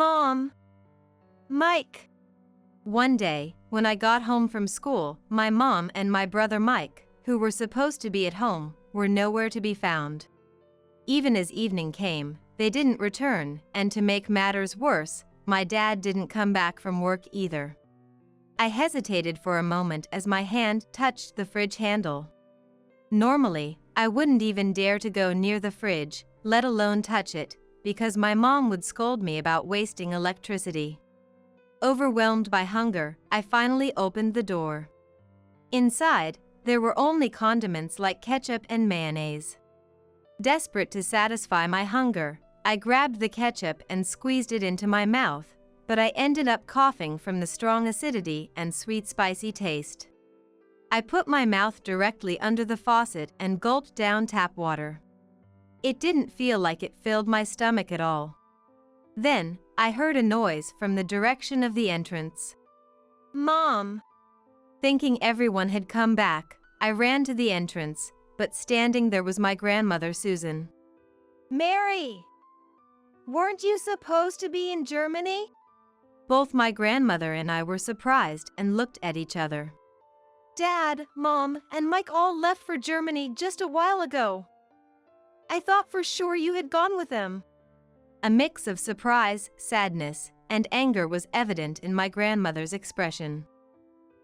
Mom! Mike! One day, when I got home from school, my mom and my brother Mike, who were supposed to be at home, were nowhere to be found. Even as evening came, they didn't return, and to make matters worse, my dad didn't come back from work either. I hesitated for a moment as my hand touched the fridge handle. Normally, I wouldn't even dare to go near the fridge, let alone touch it, because my mom would scold me about wasting electricity. Overwhelmed by hunger, I finally opened the door. Inside, there were only condiments like ketchup and mayonnaise. Desperate to satisfy my hunger, I grabbed the ketchup and squeezed it into my mouth, but I ended up coughing from the strong acidity and sweet spicy taste. I put my mouth directly under the faucet and gulped down tap water. It didn't feel like it filled my stomach at all. Then, I heard a noise from the direction of the entrance. Mom! Thinking everyone had come back, I ran to the entrance, but standing there was my grandmother Susan. Mary! Weren't you supposed to be in Germany? Both my grandmother and I were surprised and looked at each other. Dad, Mom, and Mike all left for Germany just a while ago. I thought for sure you had gone with them. A mix of surprise, sadness, and anger was evident in my grandmother's expression.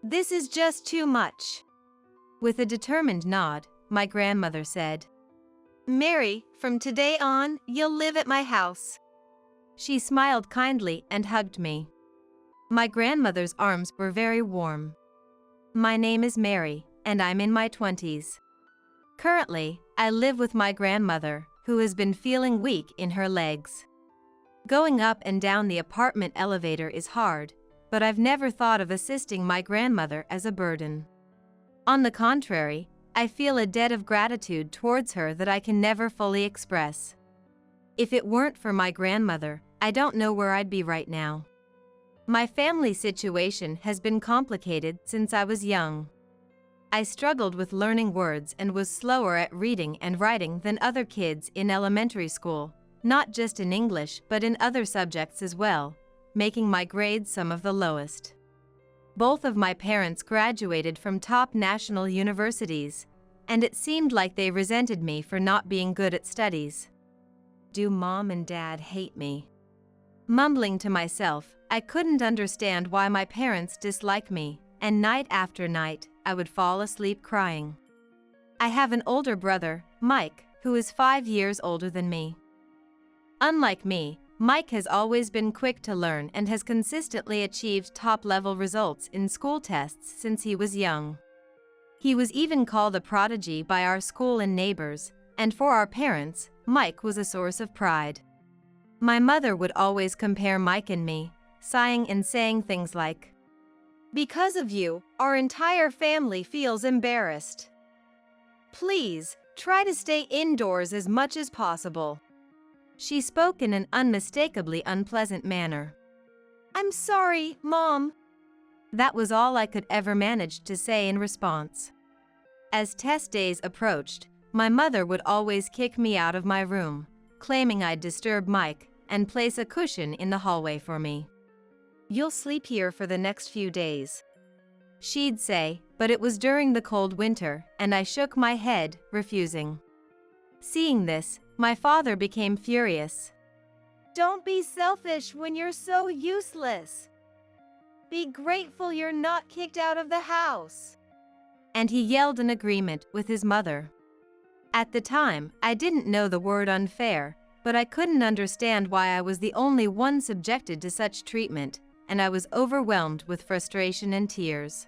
This is just too much. With a determined nod, my grandmother said, Mary, from today on, you'll live at my house. She smiled kindly and hugged me. My grandmother's arms were very warm. My name is Mary, and I'm in my 20s. Currently, I live with my grandmother, who has been feeling weak in her legs. Going up and down the apartment elevator is hard, but I've never thought of assisting my grandmother as a burden. On the contrary, I feel a debt of gratitude towards her that I can never fully express. If it weren't for my grandmother, I don't know where I'd be right now. My family situation has been complicated since I was young. I struggled with learning words and was slower at reading and writing than other kids in elementary school, not just in English but in other subjects as well, making my grades some of the lowest. Both of my parents graduated from top national universities, and it seemed like they resented me for not being good at studies. Do Mom and Dad hate me? Mumbling to myself, I couldn't understand why my parents dislike me, and night after night, I would fall asleep crying. I have an older brother, Mike, who is 5 years older than me. Unlike me, Mike has always been quick to learn and has consistently achieved top-level results in school tests since he was young. He was even called a prodigy by our school and neighbors, and for our parents, Mike was a source of pride. My mother would always compare Mike and me, sighing and saying things like, "Because of you, our entire family feels embarrassed. Please, try to stay indoors as much as possible." She spoke in an unmistakably unpleasant manner. "I'm sorry, Mom." That was all I could ever manage to say in response. As test days approached, my mother would always kick me out of my room, claiming I'd disturb Mike, and place a cushion in the hallway for me. "You'll sleep here for the next few days," she'd say, but it was during the cold winter, and I shook my head, refusing. Seeing this, my father became furious. "Don't be selfish when you're so useless. Be grateful you're not kicked out of the house." And he yelled in agreement with his mother. At the time, I didn't know the word unfair, but I couldn't understand why I was the only one subjected to such treatment, and I was overwhelmed with frustration and tears.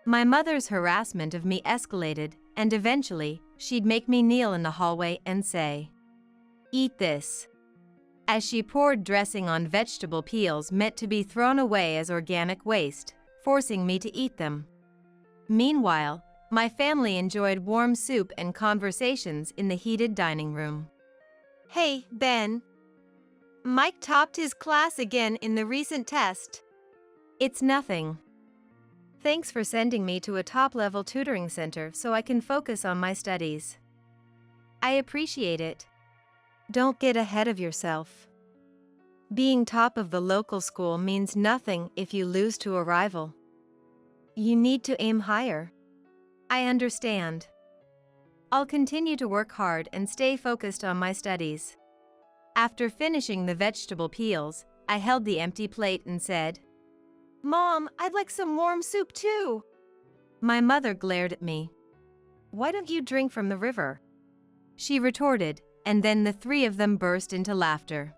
My mother's harassment of me escalated, and eventually, she'd make me kneel in the hallway and say, "Eat this," as she poured dressing on vegetable peels meant to be thrown away as organic waste, forcing me to eat them. Meanwhile, my family enjoyed warm soup and conversations in the heated dining room. "Hey, Ben. Mike topped his class again in the recent test." "It's nothing. Thanks for sending me to a top-level tutoring center so I can focus on my studies. I appreciate it. Don't get ahead of yourself." Being top of the local school means nothing if you lose to a rival. You need to aim higher. I understand. I'll continue to work hard and stay focused on my studies. After finishing the vegetable peels, I held the empty plate and said, "Mom, I'd like some warm soup too." My mother glared at me. "Why don't you drink from the river?" she retorted, and then the three of them burst into laughter.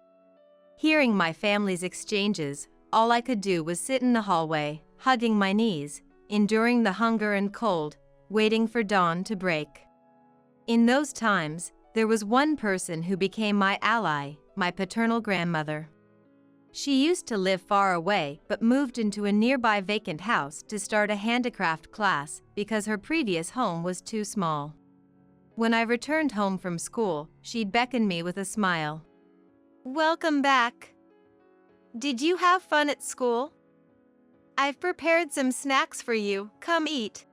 Hearing my family's exchanges, all I could do was sit in the hallway, hugging my knees, enduring the hunger and cold, waiting for dawn to break. In those times, there was one person who became my ally, my paternal grandmother. She used to live far away but moved into a nearby vacant house to start a handicraft class because her previous home was too small. When I returned home from school, she'd beckon me with a smile. "Welcome back. Did you have fun at school? I've prepared some snacks for you, come eat."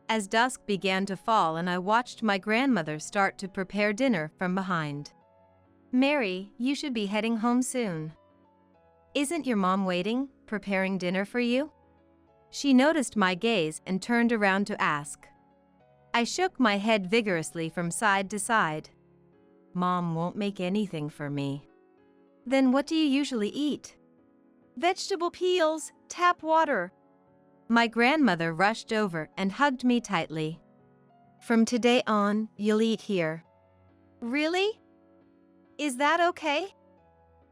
As dusk began to fall and I watched my grandmother start to prepare dinner from behind. "Mary, you should be heading home soon. Isn't your mom waiting, preparing dinner for you?" She noticed my gaze and turned around to ask. I shook my head vigorously from side to side. "Mom won't make anything for me." "Then what do you usually eat?" "Vegetable peels, tap water." My grandmother rushed over and hugged me tightly. "From today on, you'll eat here." "Really? Is that okay?"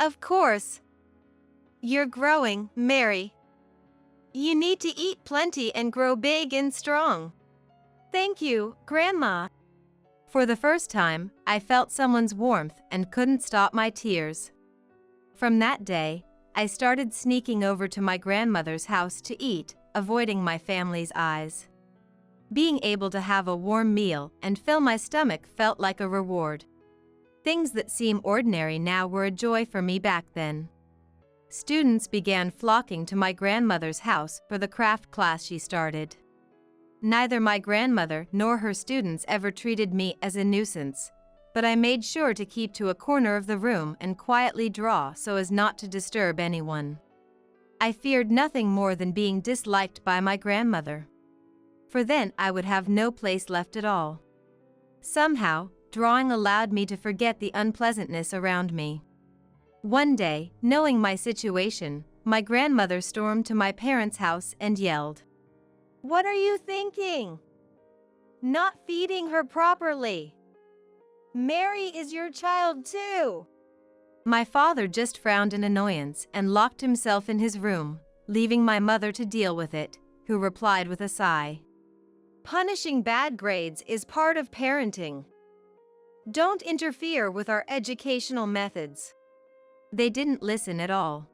"Of course. You're growing, Mary. You need to eat plenty and grow big and strong." "Thank you, Grandma." For the first time, I felt someone's warmth and couldn't stop my tears. From that day, I started sneaking over to my grandmother's house to eat, avoiding my family's eyes. Being able to have a warm meal and fill my stomach felt like a reward. Things that seem ordinary now were a joy for me back then. Students began flocking to my grandmother's house for the craft class she started. Neither my grandmother nor her students ever treated me as a nuisance, but I made sure to keep to a corner of the room and quietly draw so as not to disturb anyone. I feared nothing more than being disliked by my grandmother, for then I would have no place left at all. Somehow, drawing allowed me to forget the unpleasantness around me. One day, knowing my situation, my grandmother stormed to my parents' house and yelled, "What are you thinking? Not feeding her properly. Mary is your child too." My father just frowned in annoyance and locked himself in his room, leaving my mother to deal with it, who replied with a sigh, "Punishing bad grades is part of parenting. Don't interfere with our educational methods." They didn't listen at all.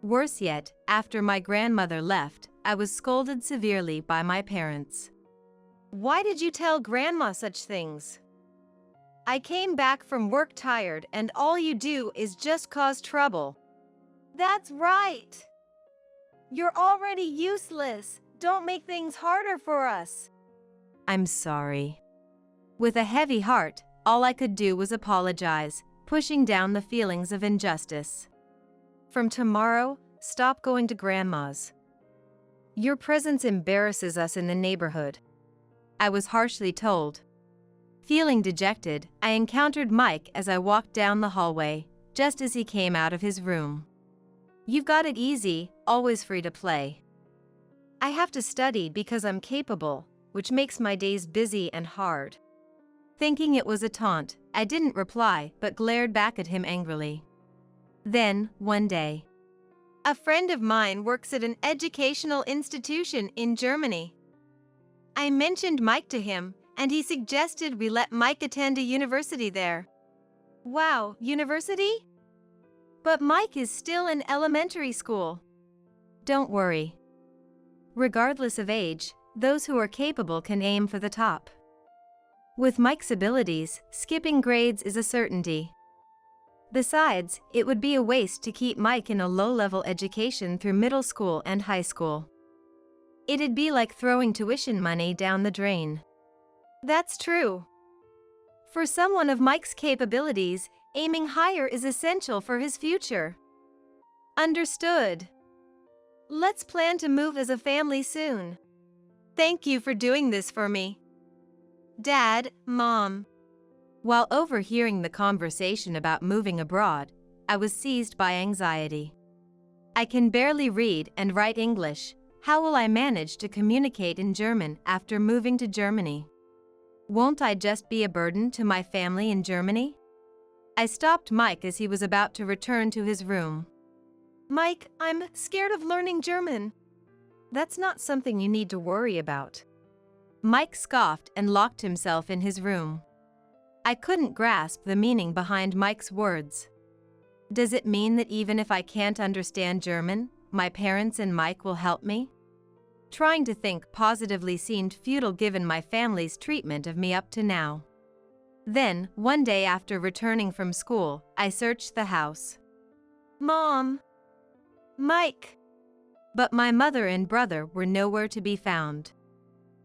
Worse yet, after my grandmother left, I was scolded severely by my parents. "Why did you tell Grandma such things? I came back from work tired and all you do is just cause trouble." "That's right. You're already useless. Don't make things harder for us." "I'm sorry." With a heavy heart, all I could do was apologize, pushing down the feelings of injustice. "From tomorrow, stop going to Grandma's. Your presence embarrasses us in the neighborhood," I was harshly told. Feeling dejected, I encountered Mike as I walked down the hallway, just as he came out of his room. "You've got it easy, always free to play." "I have to study because I'm capable, which makes my days busy and hard." Thinking it was a taunt, I didn't reply but glared back at him angrily. Then, one day, "A friend of mine works at an educational institution in Germany. I mentioned Mike to him, and he suggested we let Mike attend a university there." "Wow, university? But Mike is still in elementary school." "Don't worry. Regardless of age, those who are capable can aim for the top. With Mike's abilities, skipping grades is a certainty. Besides, it would be a waste to keep Mike in a low-level education through middle school and high school. It'd be like throwing tuition money down the drain." "That's true. For someone of Mike's capabilities, aiming higher is essential for his future." Understood. Let's plan to move as a family soon. Thank you for doing this for me. Dad, Mom. While overhearing the conversation about moving abroad, I was seized by anxiety. I can barely read and write English. How will I manage to communicate in German after moving to Germany? Won't I just be a burden to my family in Germany? I stopped Mike as he was about to return to his room. Mike, I'm scared of learning German. That's not something you need to worry about. Mike scoffed and locked himself in his room. I couldn't grasp the meaning behind Mike's words. Does it mean that even if I can't understand German, my parents and Mike will help me? Trying to think positively seemed futile given my family's treatment of me up to now. Then, one day after returning from school, I searched the house. Mom! Mike! But my mother and brother were nowhere to be found.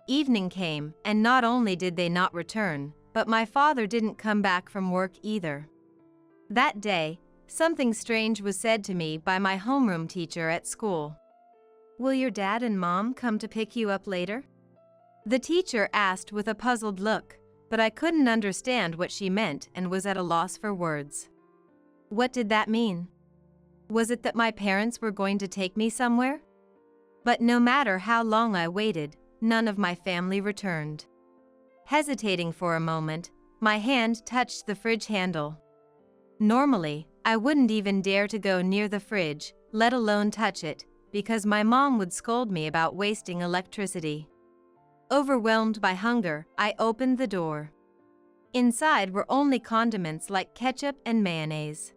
Evening came, and not only did they not return, but my father didn't come back from work either. That day, something strange was said to me by my homeroom teacher at school. Will your dad and mom come to pick you up later? The teacher asked with a puzzled look, but I couldn't understand what she meant and was at a loss for words. What did that mean? Was it that my parents were going to take me somewhere? But no matter how long I waited, none of my family returned. Hesitating for a moment, my hand touched the fridge handle. Normally, I wouldn't even dare to go near the fridge, let alone touch it, because my mom would scold me about wasting electricity. Overwhelmed by hunger, I opened the door. Inside were only condiments like ketchup and mayonnaise.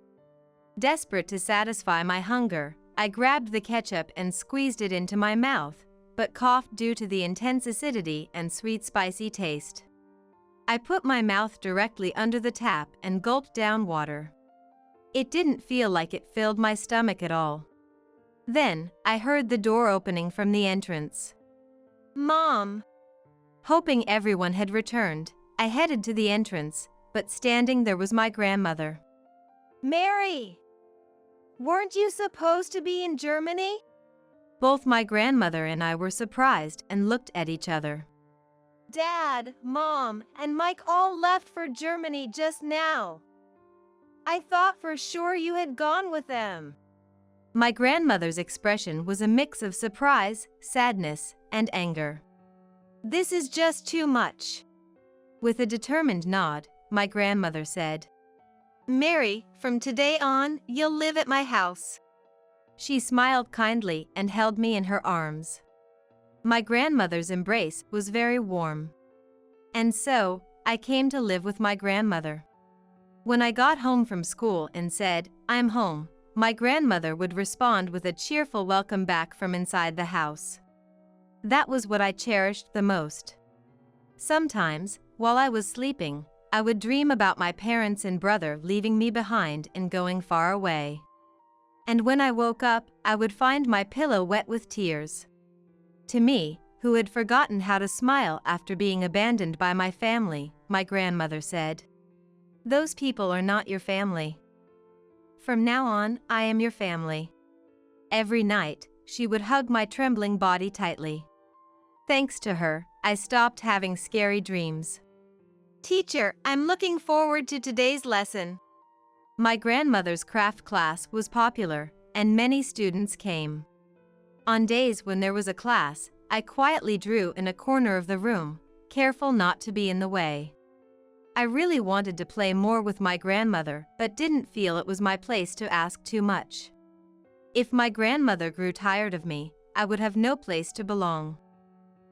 Desperate to satisfy my hunger, I grabbed the ketchup and squeezed it into my mouth, but coughed due to the intense acidity and sweet spicy taste. I put my mouth directly under the tap and gulped down water. It didn't feel like it filled my stomach at all. Then, I heard the door opening from the entrance. Mom! Hoping everyone had returned, I headed to the entrance, but standing there was my grandmother. Mary! Weren't you supposed to be in Germany? Both my grandmother and I were surprised and looked at each other. Dad, Mom, and Mike all left for Germany just now. I thought for sure you had gone with them. My grandmother's expression was a mix of surprise, sadness, and anger. This is just too much. With a determined nod, my grandmother said, Mary, from today on, you'll live at my house. She smiled kindly and held me in her arms. My grandmother's embrace was very warm. And so, I came to live with my grandmother. When I got home from school and said, I'm home, my grandmother would respond with a cheerful welcome back from inside the house. That was what I cherished the most. Sometimes, while I was sleeping, I would dream about my parents and brother leaving me behind and going far away. And when I woke up, I would find my pillow wet with tears. To me, who had forgotten how to smile after being abandoned by my family, my grandmother said, Those people are not your family. From now on, I am your family. Every night, she would hug my trembling body tightly. Thanks to her, I stopped having scary dreams. Teacher, I'm looking forward to today's lesson. My grandmother's craft class was popular, and many students came. On days when there was a class, I quietly drew in a corner of the room, careful not to be in the way. I really wanted to play more with my grandmother, but didn't feel it was my place to ask too much. If my grandmother grew tired of me, I would have no place to belong.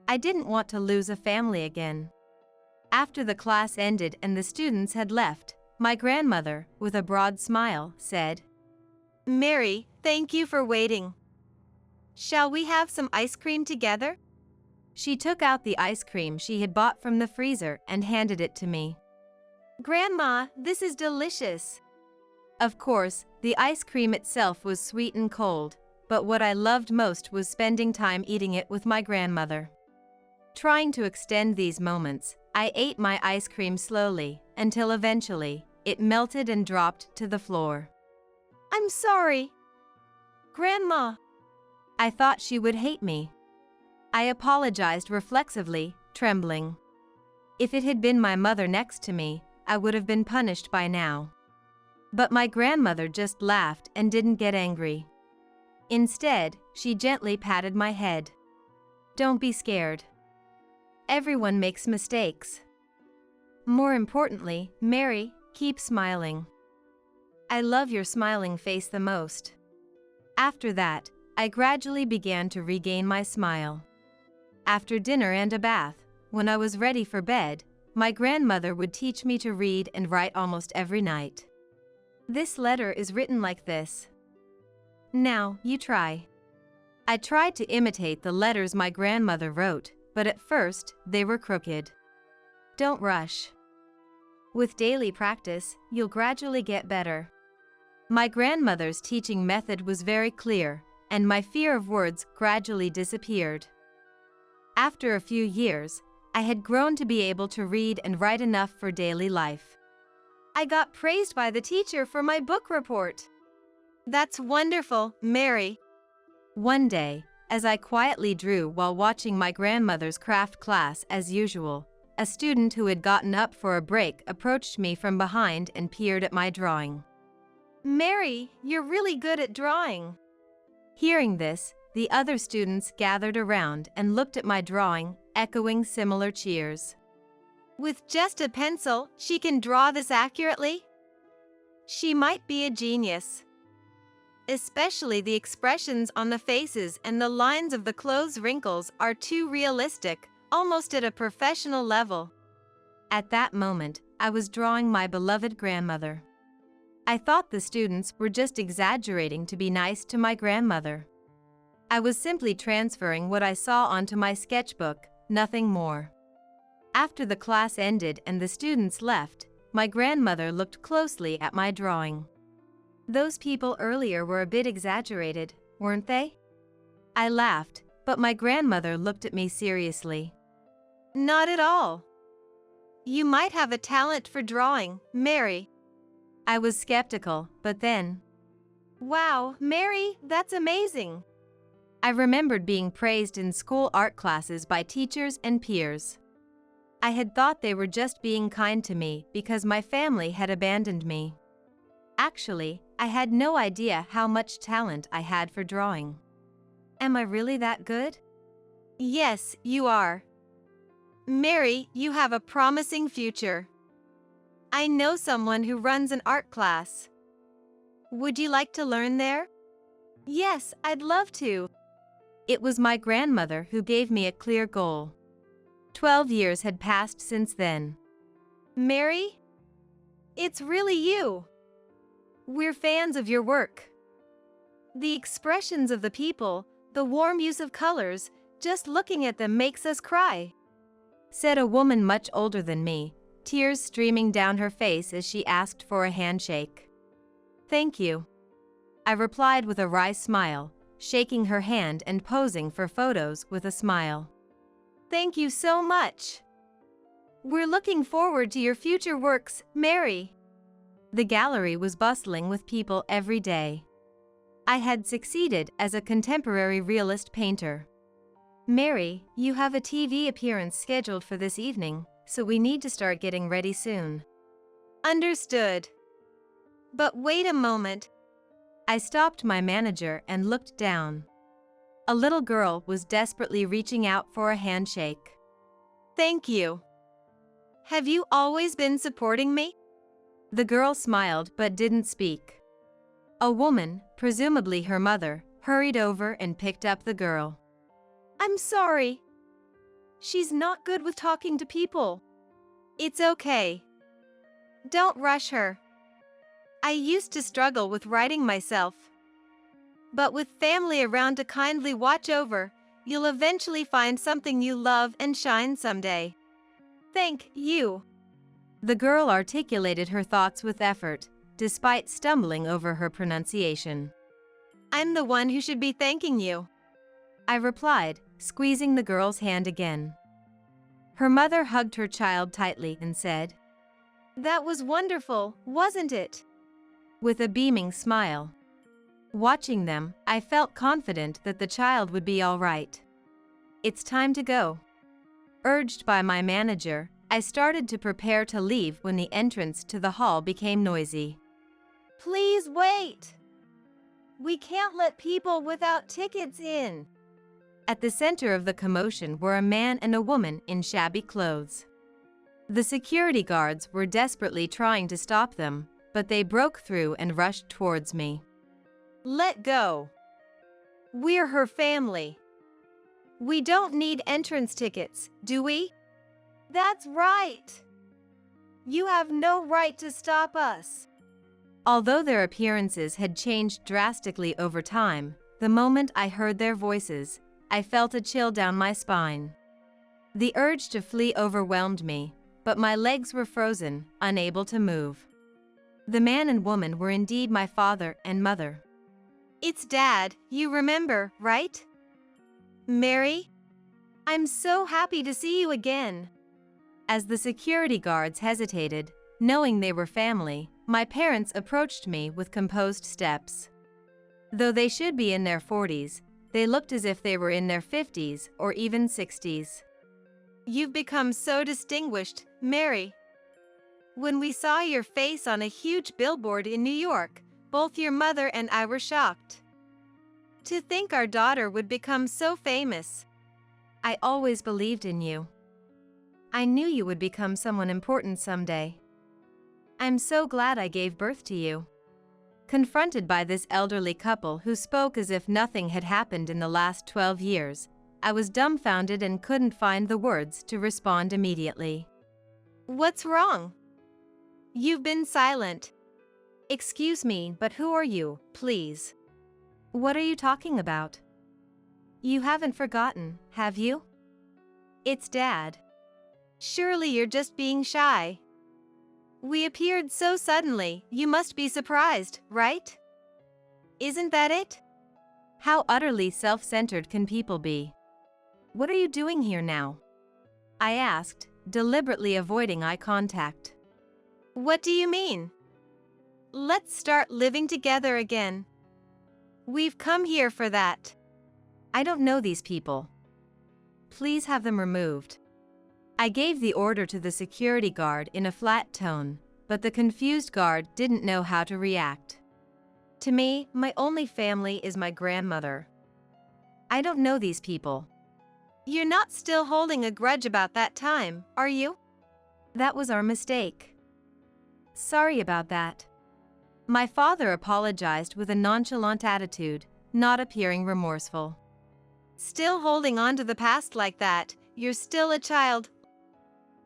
I didn't want to lose a family again. After the class ended and the students had left, my grandmother, with a broad smile, said, Mary, thank you for waiting. Shall we have some ice cream together? She took out the ice cream she had bought from the freezer and handed it to me. Grandma, this is delicious. Of course, the ice cream itself was sweet and cold, but what I loved most was spending time eating it with my grandmother. Trying to extend these moments, I ate my ice cream slowly, until eventually, it melted and dropped to the floor. I'm sorry. Grandma. I thought she would hate me. I apologized reflexively, trembling. If it had been my mother next to me, I would have been punished by now. But my grandmother just laughed and didn't get angry. Instead, she gently patted my head. Don't be scared. Everyone makes mistakes. More importantly, Mary, keep smiling. I love your smiling face the most. After that, I gradually began to regain my smile. After dinner and a bath, when I was ready for bed, my grandmother would teach me to read and write almost every night. This letter is written like this. Now, you try. I tried to imitate the letters my grandmother wrote, but at first, they were crooked. Don't rush. With daily practice, you'll gradually get better. My grandmother's teaching method was very clear, and my fear of words gradually disappeared. After a few years, I had grown to be able to read and write enough for daily life. I got praised by the teacher for my book report. That's wonderful, Mary. One day, as I quietly drew while watching my grandmother's craft class as usual, a student who had gotten up for a break approached me from behind and peered at my drawing. Mary, you're really good at drawing. Hearing this, the other students gathered around and looked at my drawing, echoing similar cheers. With just a pencil, she can draw this accurately? She might be a genius. Especially the expressions on the faces and the lines of the clothes wrinkles are too realistic, almost at a professional level. At that moment, I was drawing my beloved grandmother. I thought the students were just exaggerating to be nice to my grandmother. I was simply transferring what I saw onto my sketchbook, nothing more. After the class ended and the students left, my grandmother looked closely at my drawing. Those people earlier were a bit exaggerated, weren't they? I laughed, but my grandmother looked at me seriously. Not at all. You might have a talent for drawing, Mary. I was skeptical, but then... Wow, Mary, that's amazing. I remembered being praised in school art classes by teachers and peers. I had thought they were just being kind to me because my family had abandoned me. Actually, I had no idea how much talent I had for drawing. Am I really that good? Yes, you are. Mary, you have a promising future. I know someone who runs an art class. Would you like to learn there? Yes, I'd love to. It was my grandmother who gave me a clear goal. 12 years had passed since then. Mary? It's really you. We're fans of your work. The expressions of the people, the warm use of colors, just looking at them makes us cry, said a woman much older than me, tears streaming down her face as she asked for a handshake. Thank you, I replied with a wry smile, shaking her hand and posing for photos with a smile. Thank you so much. We're looking forward to your future works, Mary. The gallery was bustling with people every day. I had succeeded as a contemporary realist painter. Mary, you have a TV appearance scheduled for this evening, so we need to start getting ready soon. Understood. But wait a moment. I stopped my manager and looked down. A little girl was desperately reaching out for a handshake. Thank you. Have you always been supporting me? The girl smiled but didn't speak. A woman, presumably her mother, hurried over and picked up the girl. I'm sorry. She's not good with talking to people. It's okay. Don't rush her. I used to struggle with writing myself. But with family around to kindly watch over, you'll eventually find something you love and shine someday. Thank you. The girl articulated her thoughts with effort, despite stumbling over her pronunciation. I'm the one who should be thanking you, I replied, squeezing the girl's hand again. Her mother hugged her child tightly and said, That was wonderful, wasn't it? With a beaming smile. Watching them, I felt confident that the child would be all right. It's time to go. Urged by my manager, I started to prepare to leave when the entrance to the hall became noisy. Please wait. We can't let people without tickets in. At the center of the commotion were a man and a woman in shabby clothes. The security guards were desperately trying to stop them, but they broke through and rushed towards me. Let go. We're her family. We don't need entrance tickets, do we? That's right. You have no right to stop us. Although their appearances had changed drastically over time, the moment I heard their voices, I felt a chill down my spine. The urge to flee overwhelmed me, but my legs were frozen, unable to move. The man and woman were indeed my father and mother. It's Dad, you remember, right? Mary? I'm so happy to see you again. As the security guards hesitated, knowing they were family, my parents approached me with composed steps. Though they should be in their 40s, they looked as if they were in their 50s or even 60s. You've become so distinguished, Mary. When we saw your face on a huge billboard in New York, both your mother and I were shocked. To think our daughter would become so famous. I always believed in you. I knew you would become someone important someday. I'm so glad I gave birth to you. Confronted by this elderly couple who spoke as if nothing had happened in the last 12 years, I was dumbfounded and couldn't find the words to respond immediately. What's wrong? You've been silent. Excuse me, but who are you, please? What are you talking about? You haven't forgotten, have you? It's Dad. Surely you're just being shy. We appeared so suddenly, you must be surprised, right? Isn't that it? How utterly self-centered can people be? What are you doing here now? I asked, deliberately avoiding eye contact. What do you mean? Let's start living together again. We've come here for that. I don't know these people. Please have them removed. I gave the order to the security guard in a flat tone, but the confused guard didn't know how to react. To me, my only family is my grandmother. I don't know these people. You're not still holding a grudge about that time, are you? That was our mistake. Sorry about that. My father apologized with a nonchalant attitude, not appearing remorseful. Still holding on to the past like that, you're still a child.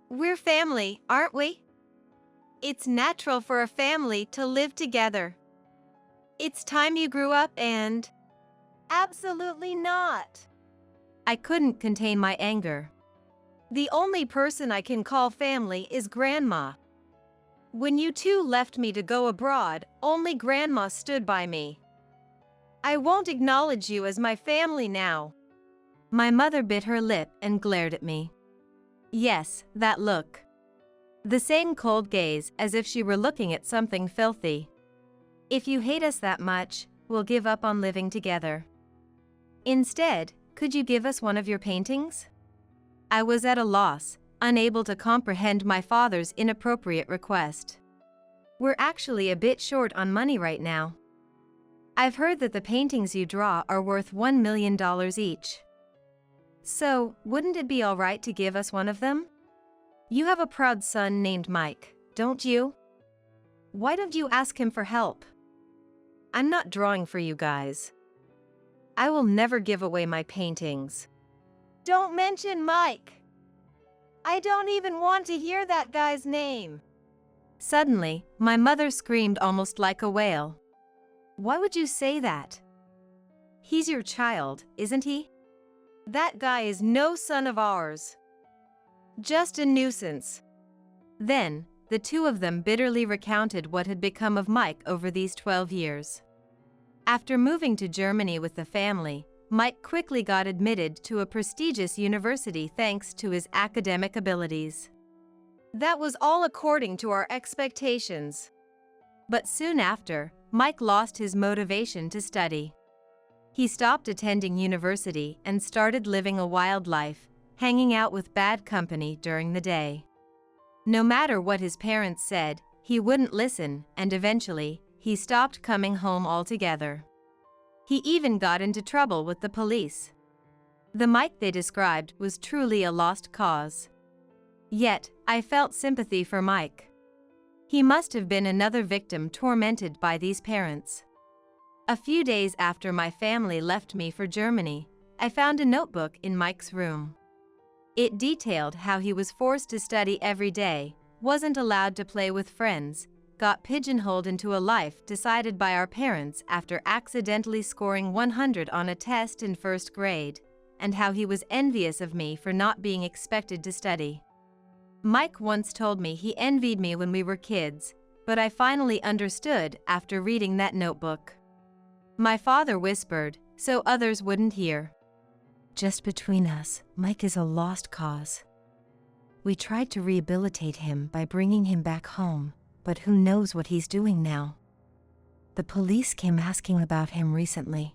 We're family, aren't we? It's natural for a family to live together. It's time you grew up and... Absolutely not. I couldn't contain my anger. The only person I can call family is Grandma. When you two left me to go abroad, only Grandma stood by me. I won't acknowledge you as my family now. My mother bit her lip and glared at me. Yes, that look. The same cold gaze as if she were looking at something filthy. If you hate us that much, we'll give up on living together. Instead, could you give us one of your paintings? I was at a loss, unable to comprehend my father's inappropriate request. We're actually a bit short on money right now. I've heard that the paintings you draw are worth $1 million each. So, wouldn't it be all right to give us one of them? You have a proud son named Mike, don't you? Why don't you ask him for help? I'm not drawing for you guys. I will never give away my paintings. Don't mention Mike. I don't even want to hear that guy's name. Suddenly, my mother screamed almost like a wail. Why would you say that? He's your child, isn't he? That guy is no son of ours. Just a nuisance. Then, the two of them bitterly recounted what had become of Mike over these 12 years. After moving to Germany with the family, Mike quickly got admitted to a prestigious university thanks to his academic abilities. That was all according to our expectations. But soon after, Mike lost his motivation to study. He stopped attending university and started living a wild life, hanging out with bad company during the day. No matter what his parents said, he wouldn't listen, and eventually, he stopped coming home altogether. He even got into trouble with the police. The Mike they described was truly a lost cause. Yet, I felt sympathy for Mike. He must have been another victim tormented by these parents. A few days after my family left me for Germany, I found a notebook in Mike's room. It detailed how he was forced to study every day, wasn't allowed to play with friends, got pigeonholed into a life decided by our parents after accidentally scoring 100 on a test in first grade, and how he was envious of me for not being expected to study. Mike once told me he envied me when we were kids, but I finally understood after reading that notebook. My father whispered, so others wouldn't hear. Just between us, Mike is a lost cause. We tried to rehabilitate him by bringing him back home, but who knows what he's doing now. The police came asking about him recently.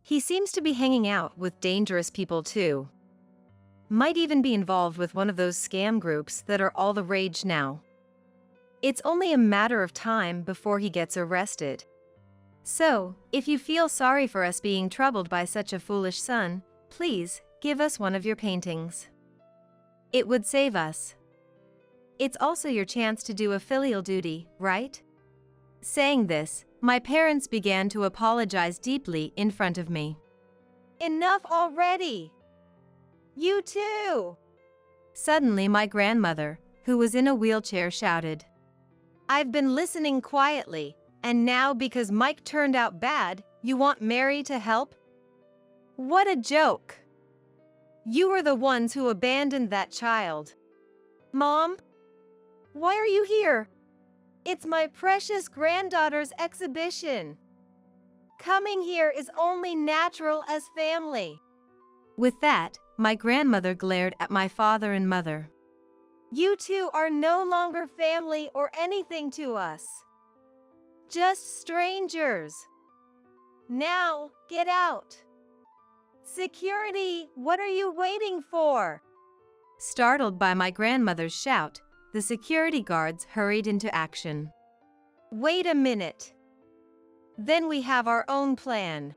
He seems to be hanging out with dangerous people too. Might even be involved with one of those scam groups that are all the rage now. It's only a matter of time before he gets arrested. So, if you feel sorry for us being troubled by such a foolish son, please, give us one of your paintings. It would save us. It's also your chance to do a filial duty, right? Saying this, my parents began to apologize deeply in front of me. Enough already! You too! Suddenly my grandmother, who was in a wheelchair, shouted. I've been listening quietly, and now because Mike turned out bad, you want Mary to help? What a joke! You were the ones who abandoned that child. Mom? Why are you here? It's my precious granddaughter's exhibition. Coming here is only natural as family. With that, my grandmother glared at my father and mother. You two are no longer family or anything to us. Just strangers. Now, get out. Security, what are you waiting for? Startled by my grandmother's shout, the security guards hurried into action. Wait a minute. Then we have our own plan.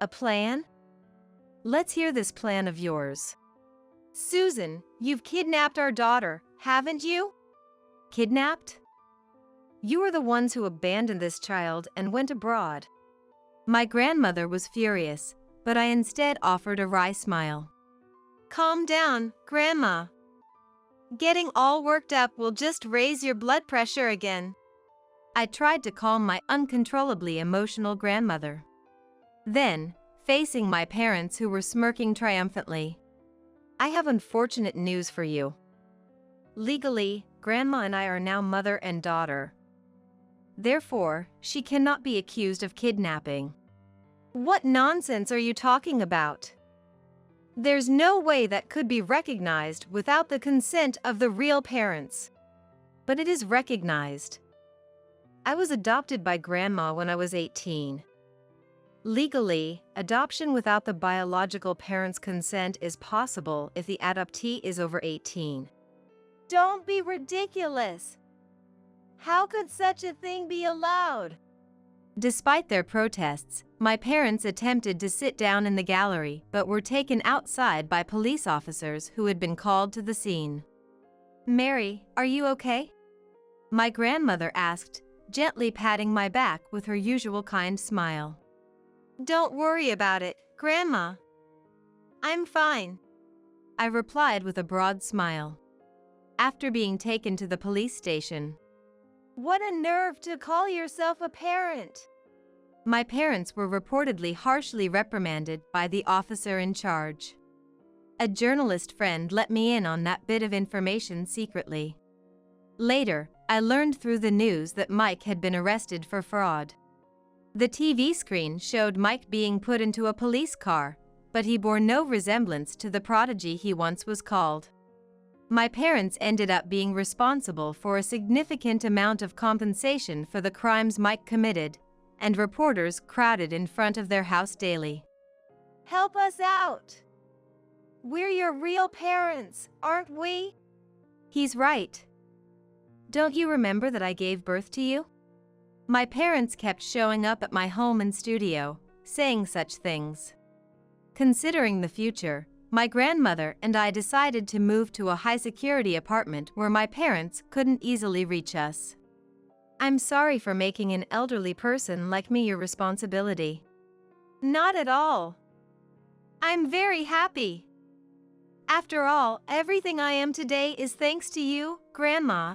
A plan? Let's hear this plan of yours. Susan, you've kidnapped our daughter, haven't you? Kidnapped? You were the ones who abandoned this child and went abroad. My grandmother was furious, but I instead offered a wry smile. Calm down, Grandma. Getting all worked up will just raise your blood pressure again. I tried to calm my uncontrollably emotional grandmother. Then, facing my parents who were smirking triumphantly, I have unfortunate news for you. Legally, Grandma and I are now mother and daughter. Therefore, she cannot be accused of kidnapping. What nonsense are you talking about? There's no way that could be recognized without the consent of the real parents. But it is recognized. I was adopted by Grandma when I was 18. Legally, adoption without the biological parents' consent is possible if the adoptee is over 18. Don't be ridiculous! How could such a thing be allowed? Despite their protests, my parents attempted to sit down in the gallery but were taken outside by police officers who had been called to the scene. Mary, are you okay? My grandmother asked, gently patting my back with her usual kind smile. Don't worry about it, Grandma. I'm fine, I replied with a broad smile. After being taken to the police station. What a nerve to call yourself a parent! My parents were reportedly harshly reprimanded by the officer in charge. A journalist friend let me in on that bit of information secretly. Later, I learned through the news that Mike had been arrested for fraud. The TV screen showed Mike being put into a police car, but he bore no resemblance to the prodigy he once was called. My parents ended up being responsible for a significant amount of compensation for the crimes Mike committed, and reporters crowded in front of their house daily. Help us out! We're your real parents, aren't we? He's right. Don't you remember that I gave birth to you? My parents kept showing up at my home and studio, saying such things. Considering the future, my grandmother and I decided to move to a high-security apartment where my parents couldn't easily reach us. I'm sorry for making an elderly person like me your responsibility. Not at all. I'm very happy. After all, everything I am today is thanks to you, Grandma.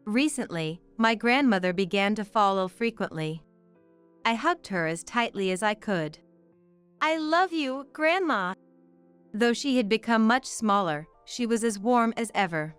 Recently, my grandmother began to fall ill frequently. I hugged her as tightly as I could. I love you, Grandma. Though she had become much smaller, she was as warm as ever.